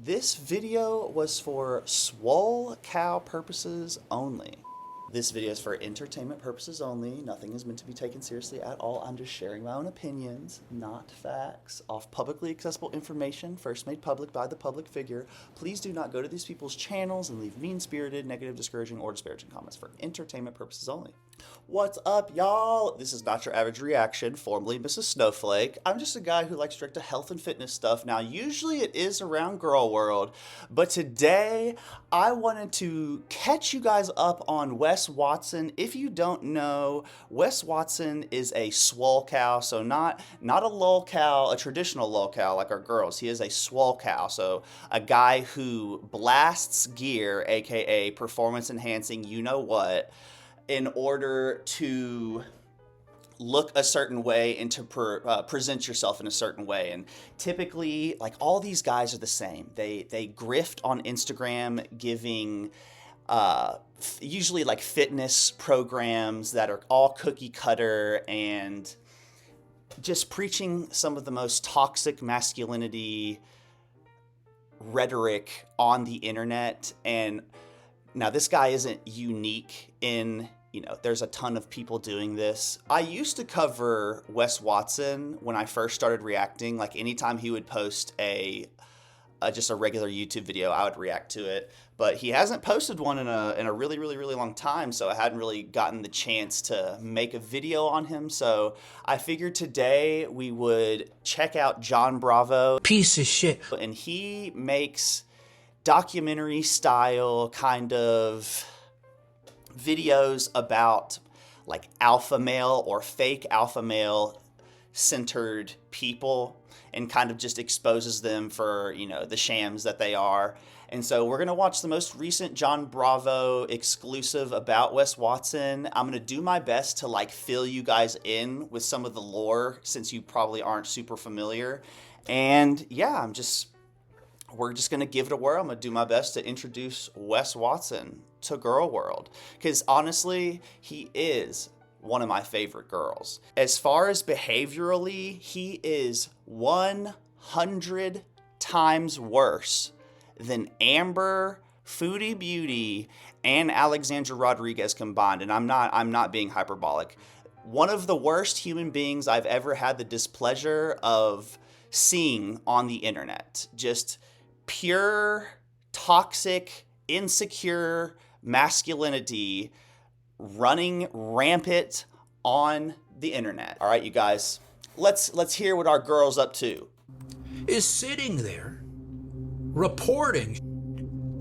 This video was for Swolecow purposes only. This video is for entertainment purposes only. Nothing is meant to be taken seriously at all. I'm just sharing my own opinions, not facts, off publicly accessible information first made public by the public figure. Please do not go to these people's channels and leave mean-spirited, negative, discouraging, or disparaging comments for entertainment purposes only. What's up, y'all? This is not your average reaction, formerly Mrs. Snowflake. I'm just a guy who likes direct to health and fitness stuff. Now, usually it is around Gorl World, but today I wanted to catch you guys up on Wes Watson. If you don't know, Wes Watson is a swolecow, so not a lolcow, a traditional lolcow like our girls. He is a swolecow, so a guy who blasts gear, aka performance enhancing, you know what, in order to look a certain way and to present yourself in a certain way. And typically, like, all these guys are the same. They grift on Instagram, giving usually like fitness programs that are all cookie cutter and just preaching some of the most toxic masculinity rhetoric on the internet. And now this guy isn't unique in, there's a ton of people doing this. I used to cover Wes Watson when I first started reacting. Like, anytime he would post just a regular YouTube video, I would react to it. But he hasn't posted one in a really long time, so I hadn't really gotten the chance to make a video on him. So I figured today we would check out John Bravo. Piece of shit. And he makes documentary style kind of videos about like alpha male or fake alpha male centered people, and kind of just exposes them for, the shams that they are. And so we're going to watch the most recent John Bravo exclusive about Wes Watson. I'm going to do my best to like fill you guys in with some of the lore, since you probably aren't super familiar. And yeah, we're just going to give it a whirl. I'm going to do my best to introduce Wes Watson to Gorl World, because honestly, he is one of my favorite girls. As far as behaviorally, he is 100 times worse than Amber, Foodie Beauty, and Alexandra Rodriguez combined. And I'm not being hyperbolic. One of the worst human beings I've ever had the displeasure of seeing on the internet. Just pure, toxic, insecure masculinity running rampant on the internet. All right, you guys, let's hear what our girl's up to. Is sitting there reporting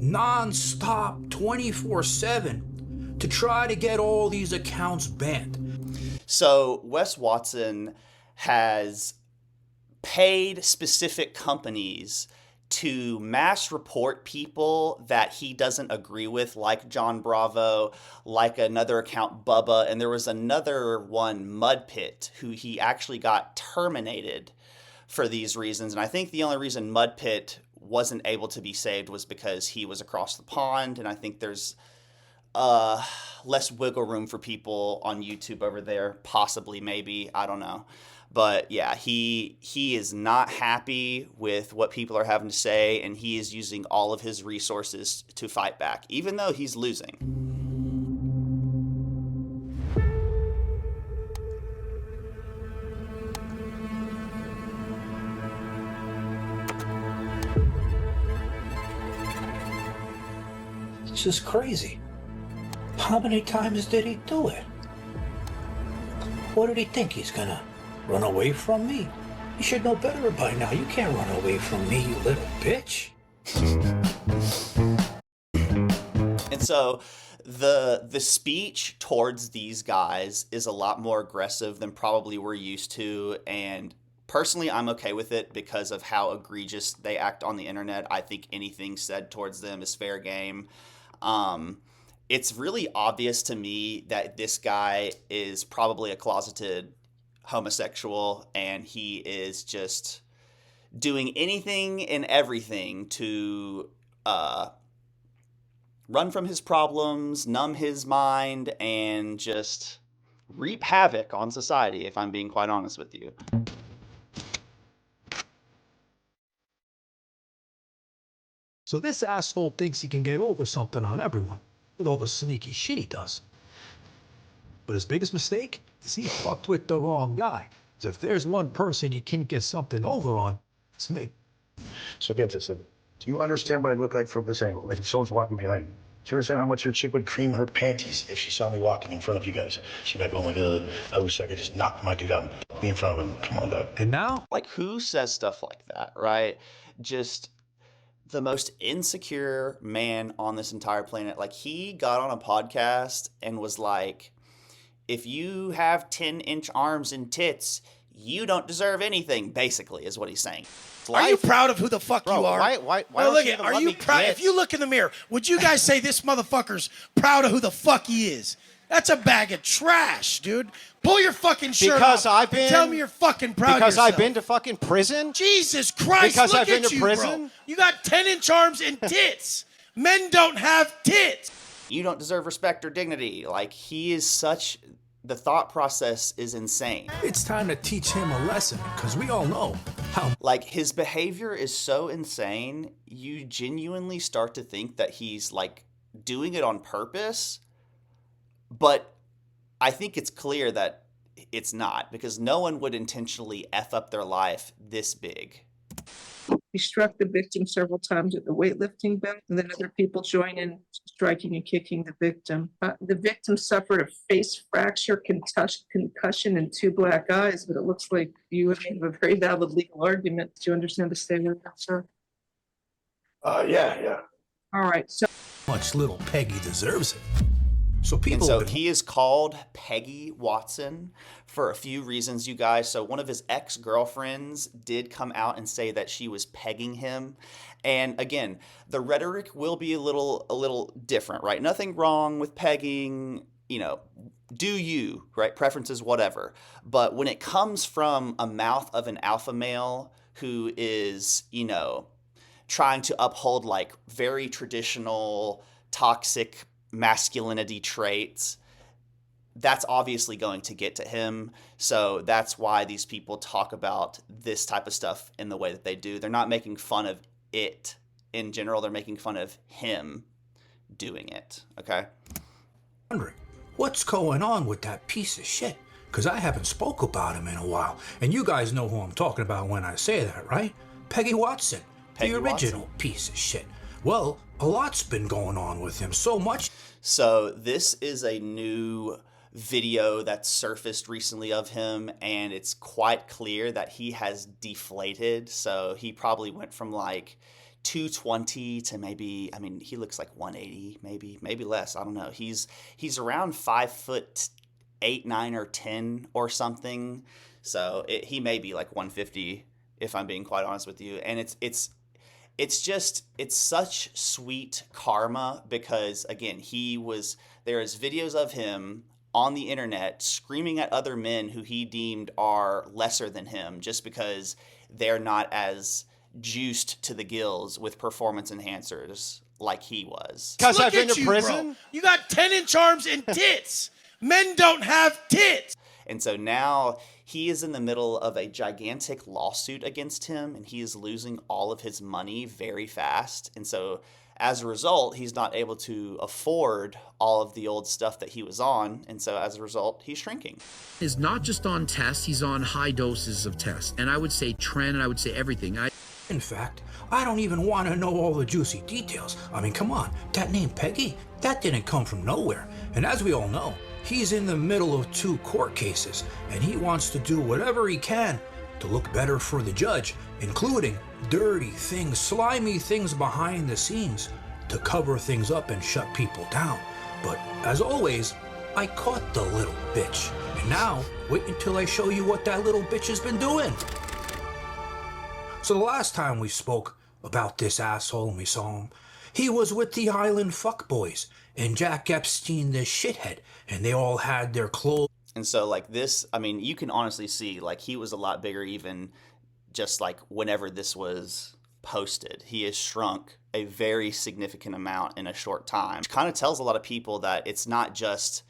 non-stop 24/7 to try to get all these accounts banned. So Wes Watson has paid specific companies to mass report people that he doesn't agree with, like John Bravo, like another account, Bubba, and there was another one, Mudpit, who he actually got terminated for these reasons. And I think the only reason Mudpit wasn't able to be saved was because he was across the pond, and I think there's less wiggle room for people on YouTube over there, possibly, maybe, I don't know. But yeah, he is not happy with what people are having to say, and he is using all of his resources to fight back, even though he's losing. It's just crazy. How many times did he do it? What did he think? He's gonna run away from me? You should know better by now. You can't run away from me, you little bitch. And so the speech towards these guys is a lot more aggressive than probably we're used to, and personally, I'm okay with it because of how egregious they act on the internet. I think anything said towards them is fair game. It's really obvious to me that this guy is probably a closeted homosexual, and he is just doing anything and everything to run from his problems, numb his mind, and just reap havoc on society, if I'm being quite honest with you. So this asshole thinks he can get over something on everyone with all the sneaky shit he does. But his biggest mistake is he fucked with the wrong guy. So if there's one person you can't get something over on, it's me. So get this. Do you understand what I look like from this angle? Like if someone's walking behind me. Do you understand how much your chick would cream her panties if she saw me walking in front of you guys? She'd be like, oh my God, I wish I could just knock my dude out and fuck me in front of him. Come on, dog. And now, Like, who says stuff like that, right? Just the most insecure man on this entire planet. Like, he got on a podcast and was like, if you have 10-inch arms and tits, you don't deserve anything, basically, is what he's saying. Are you proud of who the fuck Bro, you are? why No, don't look you at, even are let you me proud? get- If you look in the mirror, would you guys say this motherfucker's proud of who the fuck he is? That's a bag of trash, dude. Pull your fucking shirt Because off I've and been- tell me you're fucking proud Because of yourself. I've been to fucking prison? Jesus Christ, Because look I've been at to you, prison? bro. You got 10-inch arms and tits. Men don't have tits. You don't deserve respect or dignity. Like, he is such... The thought process is insane. It's time to teach him a lesson, because we all know how. Like, his behavior is so insane, you genuinely start to think that he's, like, doing it on purpose. But I think it's clear that it's not, because no one would intentionally F up their life this big. He struck the victim several times at the weightlifting belt, and then other people joined in striking and kicking the victim. The victim suffered a face fracture, concussion, and 2 black eyes, but it looks like you have a very valid legal argument. Do you understand the statement, sir? Yeah. All right, so Much little Peggy deserves it. So people. And so have been- he is called Peggy Watson for a few reasons, you guys. So one of his ex-girlfriends did come out and say that she was pegging him. And again, the rhetoric will be a little different, right? Nothing wrong with pegging, you know, do you, right? Preferences, whatever. But when it comes from a mouth of an alpha male who is, you know, trying to uphold like very traditional, toxic masculinity traits, that's obviously going to get to him. So that's why these people talk about this type of stuff in the way that they do. They're not making fun of it in general. They're making fun of him doing it. Okay. wondering what's going on with that piece of shit, because I haven't spoke about him in a while, and you guys know who I'm talking about when I say that, right? Peggy Watson, Peggy the original Watson. piece of shit. Well, a lot's been going on with him, so much. So this is a new video that surfaced recently of him, and it's quite clear that he has deflated. So he probably went from like 220 to maybe, I mean, he looks like 180, maybe less. I don't know. He's around 5'8", 9, or 10 or something. So he may be like 150 if I'm being quite honest with you. And it's such sweet karma because again, there is videos of him on the internet screaming at other men who he deemed are lesser than him just because they're not as juiced to the gills with performance enhancers like he was. Because Look I've been at to you, prison? bro. You got 10-inch arms and tits. Men don't have tits. And so now he is in the middle of a gigantic lawsuit against him, and he is losing all of his money very fast. And so as a result, he's not able to afford all of the old stuff that he was on. And so as a result, he's shrinking. Is not just on tests, he's on high doses of tests. And I would say trend, and I would say everything. In fact, I don't even want to know all the juicy details. I mean, come on, that name Peggy, that didn't come from nowhere. And as we all know, he's in the middle of 2 court cases, and he wants to do whatever he can to look better for the judge, including dirty things, slimy things behind the scenes to cover things up and shut people down. But as always, I caught the little bitch. And now, wait until I show you what that little bitch has been doing. So the last time we spoke about this asshole and we saw him, he was with the Island Fuckboys and Jack Epstein the shithead, and they all had their clothes. And so like this, I mean, you can honestly see like he was a lot bigger even just like whenever this was posted. He has shrunk a very significant amount in a short time, which kind of tells a lot of people that it's not just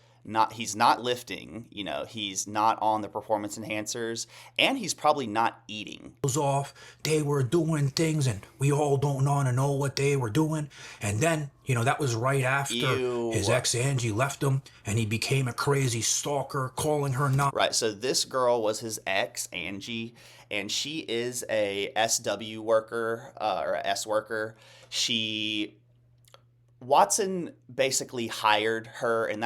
he's not lifting, you know, he's not on the performance enhancers, and he's probably not eating. off, they were doing things, and we all don't want to know what they were doing. And then, you know, that was right after his ex Angie left him, and he became a crazy stalker, calling her not. Right, so this girl was his ex, Angie, and she is a SW worker, or a S worker. Watson basically hired her, and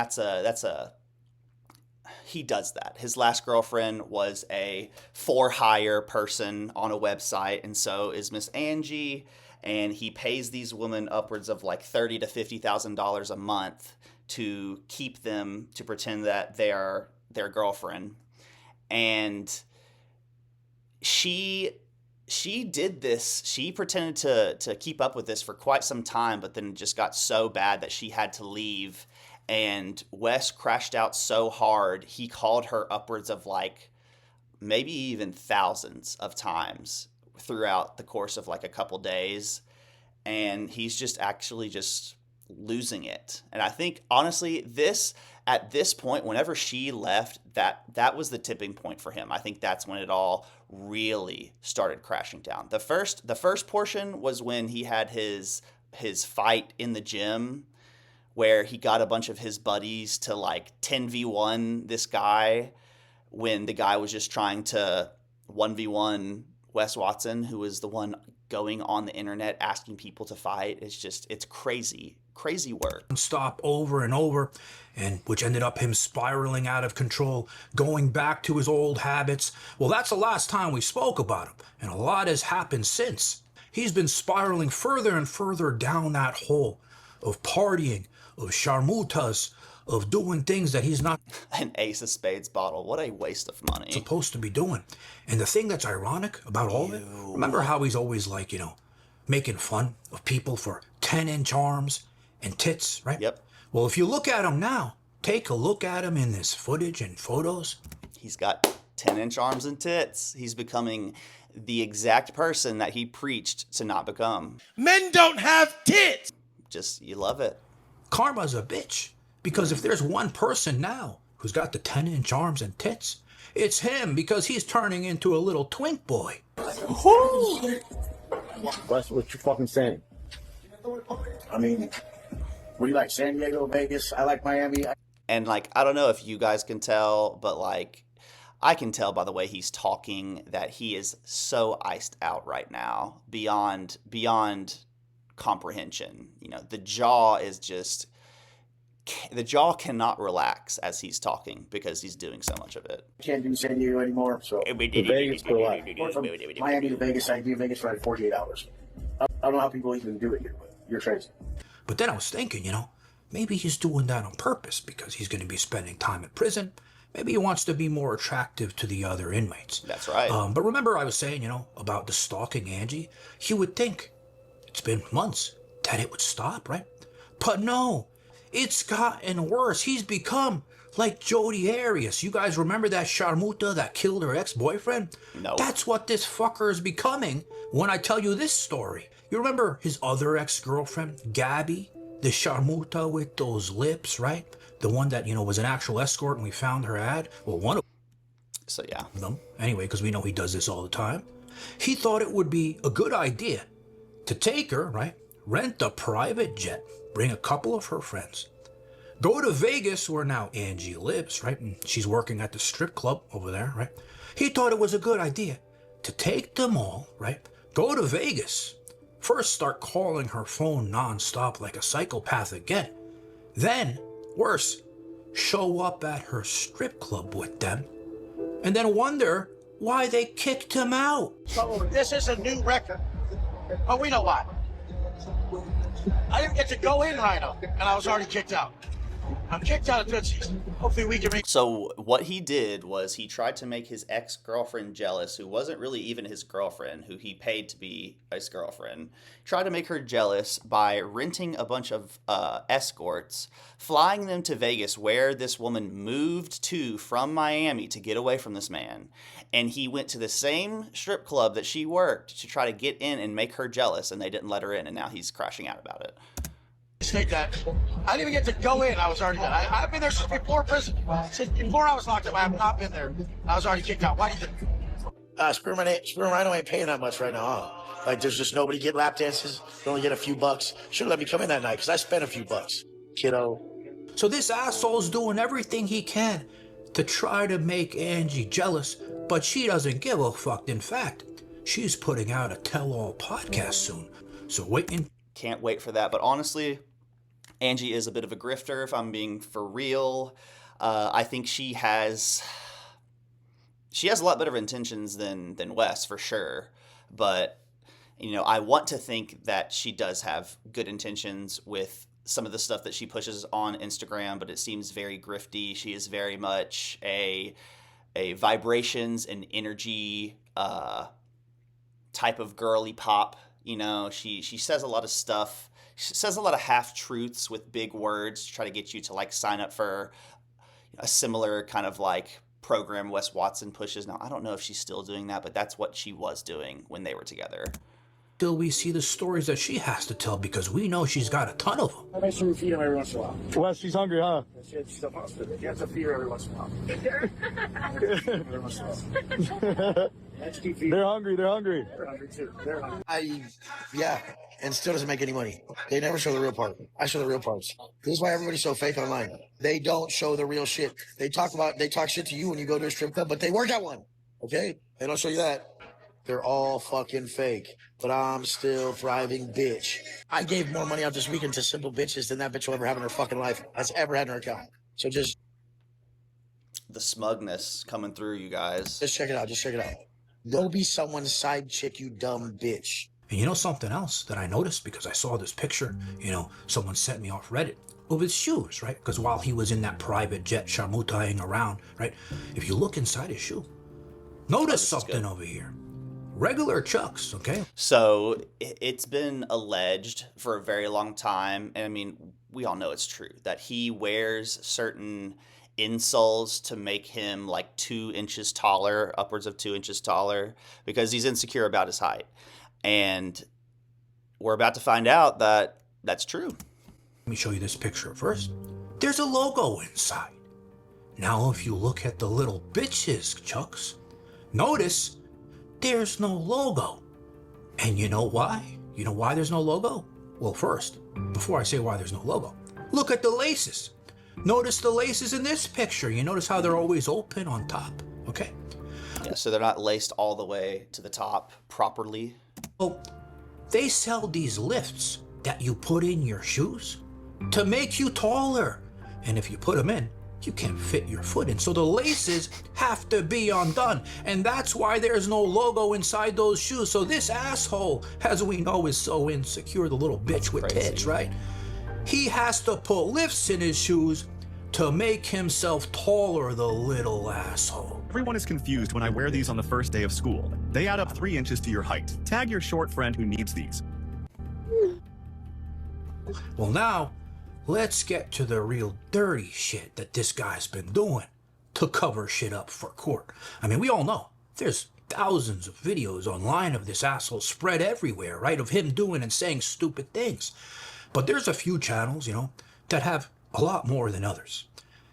he does that. His last girlfriend was a for-hire person on a website, and so is Miss Angie, and he pays these women upwards of like $30,000 to $50,000 a month to keep them, to pretend that they are their girlfriend. And she did this. She pretended to keep up with this for quite some time, but then it just got so bad that she had to leave. And Wes crashed out so hard, he called her upwards of like maybe even thousands of times throughout the course of like a couple days. And he's just actually just losing it. And I think honestly, at this point, whenever she left, that was the tipping point for him. I think that's when it all really started crashing down. The first portion was when he had his fight in the gym, where he got a bunch of his buddies to like 10v1 this guy when the guy was just trying to 1v1 Wes Watson, who was the one going on the internet asking people to fight. It's crazy work. Stop over and over, and which ended up him spiraling out of control, going back to his old habits. Well, that's the last time we spoke about him, and a lot has happened since. He's been spiraling further and further down that hole of partying, of sharmutas, of doing things that he's not an Ace of Spades bottle. What a waste of money. Supposed to be doing. And the thing that's ironic about all of it, remember how he's always like, you know, making fun of people for 10-inch arms and tits, right? Yep. Well, if you look at him now, take a look at him in this footage and photos. He's got 10-inch arms and tits. He's becoming the exact person that he preached to not become. Men don't have tits. Just, you love it. Karma's a bitch. Because if there's one person now who's got the 10-inch arms and tits, it's him, because he's turning into a little twink boy. Wes, what you fucking saying? I mean, what do you like, San Diego, Vegas? I like Miami. And like, I don't know if you guys can tell, but like, I can tell by the way he's talking that he is so iced out right now, beyond comprehension. You know, the jaw cannot relax as he's talking because he's doing so much of it. Can't do San Diego anymore, so Vegas for life. From Miami to Vegas, I do Vegas for like 48 hours. I don't know how people even do it here, but you're crazy. But then I was thinking, you know, maybe he's doing that on purpose because he's going to be spending time in prison. Maybe he wants to be more attractive to the other inmates. That's right. But remember I was saying, you know, about the stalking Angie? You would think it's been months that it would stop, right? But no. It's gotten worse. He's become like Jodi Arias. You guys remember that Sharmuta that killed her ex-boyfriend? No. That's what this fucker is becoming when I tell you this story. You remember his other ex-girlfriend, Gabby? The Sharmuta with those lips, right? The one that, you know, was an actual escort and we found her ad? Well, one of So, yeah. them, anyway, because we know he does this all the time. He thought it would be a good idea to take her, right? Rent a private jet. Bring a couple of her friends. Go to Vegas, where now Angie lives, right? And she's working at the strip club over there, right? He thought it was a good idea to take them all, right? Go to Vegas. First, start calling her phone nonstop like a psychopath again. Then, worse, show up at her strip club with them. And then wonder why they kicked him out. So this is a new record. Oh, we know why. I didn't get to go in, Rhino, and I was already kicked out. I'm kicked out of Tootsie's. Hopefully we can make... So what he did was he tried to make his ex-girlfriend jealous, who wasn't really even his girlfriend, who he paid to be his girlfriend. Tried to make her jealous by renting a bunch of escorts, flying them to Vegas, where this woman moved to from Miami to get away from this man. And he went to the same strip club that she worked to try to get in and make her jealous, and they didn't let her in, and now he's crashing out about it. Take that. I didn't even get to go in. I was already there. I've been there since before prison. Since before I was locked up, I have not been there. I was already kicked out. Why do you think? Spear Rhino ain't paying that much right now, huh? Like, there's just nobody get lap dances. They only get a few bucks. Should've let me come in that night, because I spent a few bucks, kiddo. So this asshole's doing everything he can to try to make Angie jealous, but she doesn't give a fuck. In fact, she's putting out a tell-all podcast soon. So Can't wait for that. But honestly, Angie is a bit of a grifter, if I'm being for real. I think she has a lot better intentions than Wes, for sure. But, you know, I want to think that she does have good intentions with some of the stuff that she pushes on Instagram, but it seems very grifty. She is very much a vibrations and energy type of girly pop. You know, she says a lot of stuff. She says a lot of half-truths with big words to try to get you to, like, sign up for a similar kind of, like, program Wes Watson pushes. Now, I don't know if she's still doing that, but that's what she was doing when they were together. till we see the stories that she has to tell, because we know she's got a ton of them. I make sure we feed him every once in a while. Wes, she's hungry, huh? She's supposed to. You have to feed her every once in a while. Every once in a while. They're hungry, they're hungry. They're hungry too. They're hungry. Yeah, and still doesn't make any money. They never show the real part. I show the real parts. This is why everybody's so fake online. They don't show the real shit. They talk shit to you when you go to a strip club, but they work at one. Okay? They don't show you that. They're all fucking fake. But I'm still thriving, bitch. I gave more money out this weekend to simple bitches than that bitch will ever have in her fucking life. Has ever had in her account. So just The smugness coming through, you guys. check it out. Just check it out. Go be someone's side chick, you dumb bitch. And you know something else that I noticed, because I saw this picture, someone sent me off Reddit of his shoes, right? Because while he was in that private jet sharmutaing around, right? If you look inside his shoe, notice something over here. Regular Chucks, okay? So it's been alleged for a very long time, and I mean, we all know it's true, that he wears certain insoles to make him like 2 inches taller, upwards of 2 inches taller, because he's insecure about his height. And we're about to find out that that's true. Let me show you this picture first. There's a logo inside. Now, if you look at the little bitches, Chucks, notice there's no logo. And you know why? You know why there's no logo? Well, first, before I say why there's no logo, look at the laces. Notice the laces in this picture. You notice how they're always open on top, okay? Yeah, so they're not laced all the way to the top properly. Well, they sell these lifts that you put in your shoes to make you taller. And if you put them in, you can't fit your foot in. So the laces have to be undone. And that's why there's no logo inside those shoes. So this asshole, as we know, is so insecure, the little bitch with tits, right? He has to put lifts in his shoes to make himself taller, the little asshole. Everyone is confused when I wear these on the first day of school. They add up 3 inches to your height. Tag your short friend who needs these. Well, now, let's get to the real dirty shit that this guy's been doing to cover shit up for court. I mean, we all know there's thousands of videos online of this asshole spread everywhere, right? Of him doing and saying stupid things. But there's a few channels, that have a lot more than others.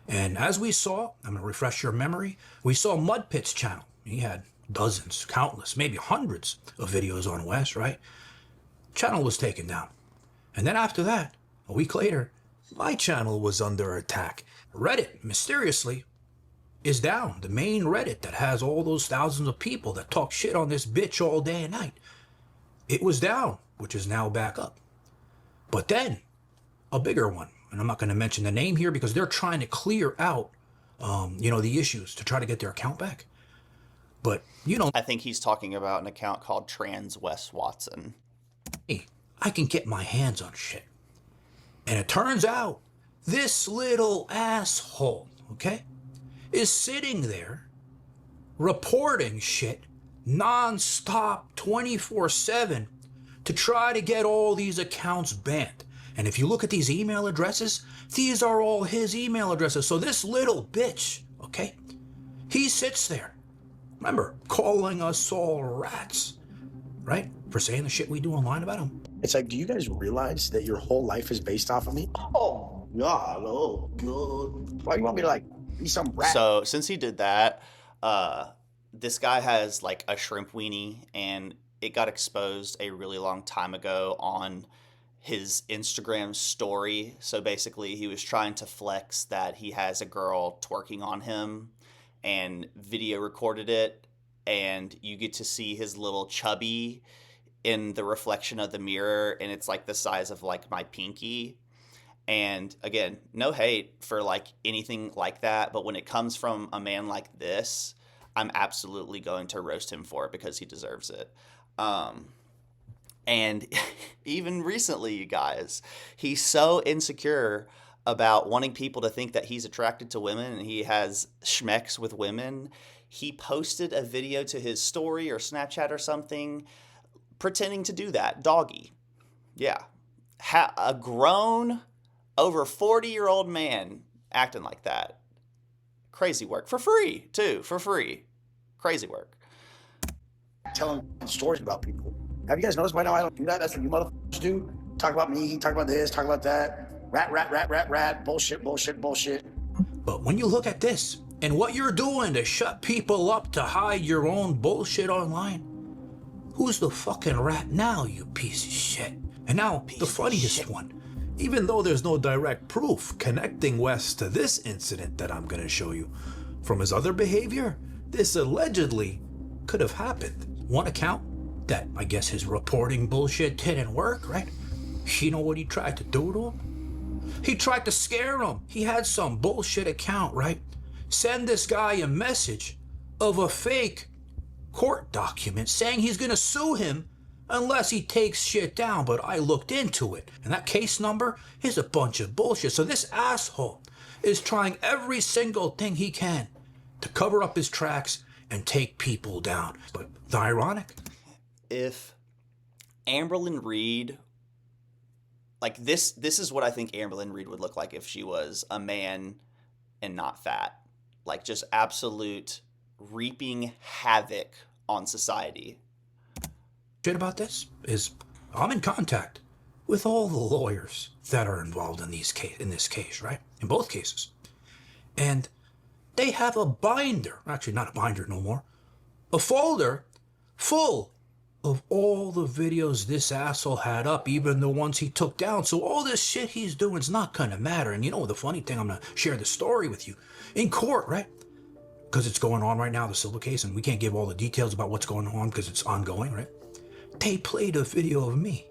And as we saw, I'm going to refresh your memory, we saw Mudpit's channel. He had dozens, countless, maybe hundreds of videos on Wes, right? Channel was taken down. And then after that, a week later, my channel was under attack. Reddit, mysteriously, is down. The main Reddit that has all those thousands of people that talk shit on this bitch all day and night. It was down, which is now back up. But then, a bigger one, and I'm not going to mention the name here because they're trying to clear out, the issues to try to get their account back. But, I think he's talking about an account called Trans Wes Watson. Hey, I can get my hands on shit. And it turns out, this little asshole, okay, is sitting there reporting shit non-stop 24/7 to try to get all these accounts banned. And if you look at these email addresses, these are all his email addresses. So this little bitch, okay, he sits there, remember, calling us all rats, right? For saying the shit we do online about him. It's like, do you guys realize that your whole life is based off of me? Oh, God, oh, God. Why do you want me to, be some rat? So since he did that, this guy has like a shrimp weenie, and it got exposed a really long time ago on his Instagram story. So basically he was trying to flex that he has a girl twerking on him and video recorded it, and you get to see his little chubby in the reflection of the mirror, and it's like the size of like my pinky. And again, no hate for like anything like that, but when it comes from a man like this, I'm absolutely going to roast him for it because he deserves it. And even recently, you guys, he's so insecure about wanting people to think that he's attracted to women and he has schmecks with women. He posted a video to his story or Snapchat or something pretending to do that. Doggy. Yeah. A grown, over 40-year-old man acting like that. Crazy work. For free, too. For free. Crazy work. Telling stories about people. Have you guys noticed by now I don't do that? That's what you motherfuckers do. Talk about me, talk about this, talk about that. Rat. Bullshit. But when you look at this and what you're doing to shut people up to hide your own bullshit online, who's the fucking rat now, you piece of shit? And now, the funniest one. Even though there's no direct proof connecting Wes to this incident that I'm gonna show you, from his other behavior, this allegedly could have happened. One account that I guess his reporting bullshit didn't work, right? You know what he tried to do to him? He tried to scare him. He had some bullshit account, right? Send this guy a message of a fake court document saying he's gonna sue him unless he takes shit down. But I looked into it, and that case number is a bunch of bullshit. So this asshole is trying every single thing he can to cover up his tracks and take people down. But the ironic, if Amberlyn Reed, like this is what I think Amberlyn Reed would look like if she was a man and not fat. Like just absolute reaping havoc on society. Shit about this is I'm in contact with all the lawyers that are involved in this case, right? In both cases. And they have a binder, actually not a binder no more, a folder full of all the videos this asshole had up, even the ones he took down. So all this shit he's doing is not gonna matter. And you know the funny thing, I'm gonna share the story with you. In court, right? Because it's going on right now, the civil case, and we can't give all the details about what's going on because it's ongoing, right? They played a video of me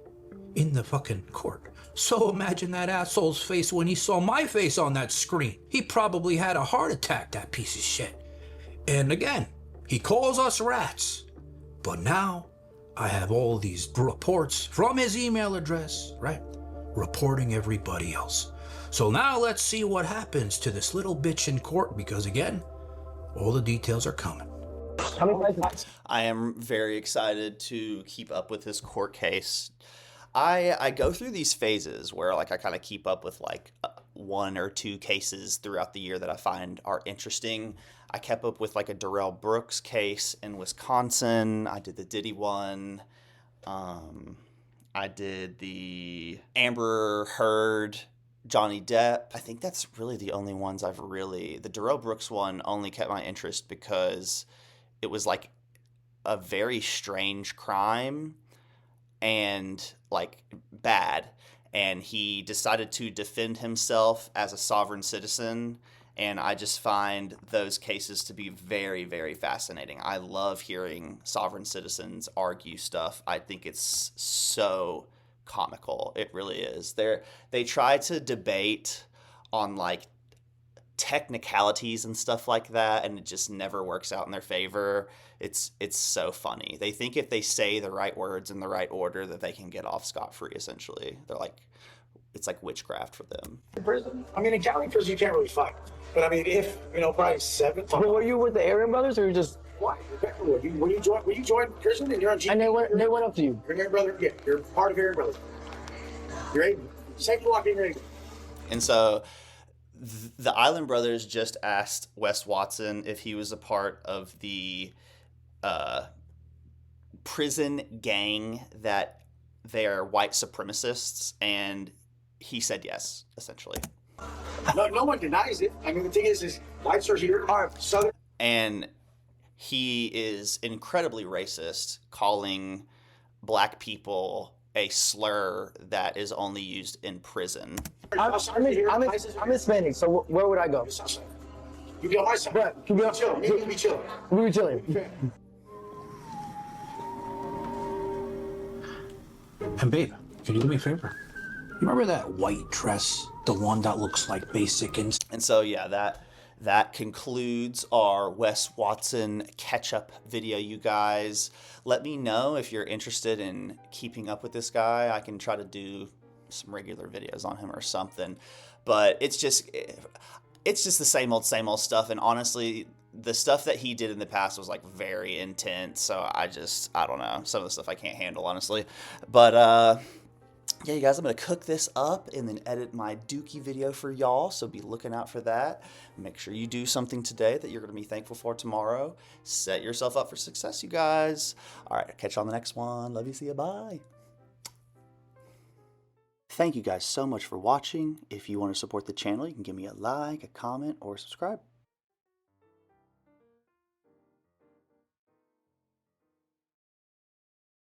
in the fucking court. So imagine that asshole's face when he saw my face on that screen. He probably had a heart attack, that piece of shit. And again, he calls us rats. But now I have all these reports from his email address, right? Reporting everybody else. So now let's see what happens to this little bitch in court, because again, all the details are coming. I am very excited to keep up with this court case. I go through these phases where like I kind of keep up with like one or two cases throughout the year that I find are interesting. I kept up with like a Darrell Brooks case in Wisconsin. I did the Diddy one. I did the Amber Heard, Johnny Depp. I think that's really the only ones I've really... The Darrell Brooks one only kept my interest because it was like a very strange crime and like bad. And he decided to defend himself as a sovereign citizen. And I just find those cases to be very, very fascinating. I love hearing sovereign citizens argue stuff. I think it's so comical. It really is. They try to debate on like technicalities and stuff like that, and it just never works out in their favor. It's so funny. They think if they say the right words in the right order that they can get off scot-free, essentially. They're like, it's like witchcraft for them. Prison? I mean, in county prison, you can't really fight. But I mean, if, probably 7. Well, were you with the Aaron brothers or you just... Why? When you join prison and you're on G. And they went up to you? You're Aaron brother, yeah, you're part of Aaron brothers. You're able. Same walk in, you're able. And so the Island Brothers just asked Wes Watson if he was a part of the prison gang that they're white supremacists, and he said yes, essentially. No one denies it. I mean, the thing is whites are here, Southern. And he is incredibly racist, calling black people a slur that is only used in prison. I'm Hispanic, so where would I go? You be on my side. Brett, can we Chill. You need to be chilling. We be chilling. And babe, can you do me a favor? You remember that white dress, the one that looks like basic and so yeah, that concludes our Wes Watson catch-up video, you guys. Let me know if you're interested in keeping up with this guy. I can try to do some regular videos on him or something. But it's just the same old stuff. And honestly, the stuff that he did in the past was like very intense. So I don't know. Some of the stuff I can't handle, honestly. But yeah, you guys, I'm going to cook this up and then edit my Dookie video for y'all, so be looking out for that. Make sure you do something today that you're going to be thankful for tomorrow. Set yourself up for success, you guys. All right, catch you on the next one. Love you, see you, bye. Thank you guys so much for watching. If you want to support the channel, you can give me a like, a comment, or subscribe.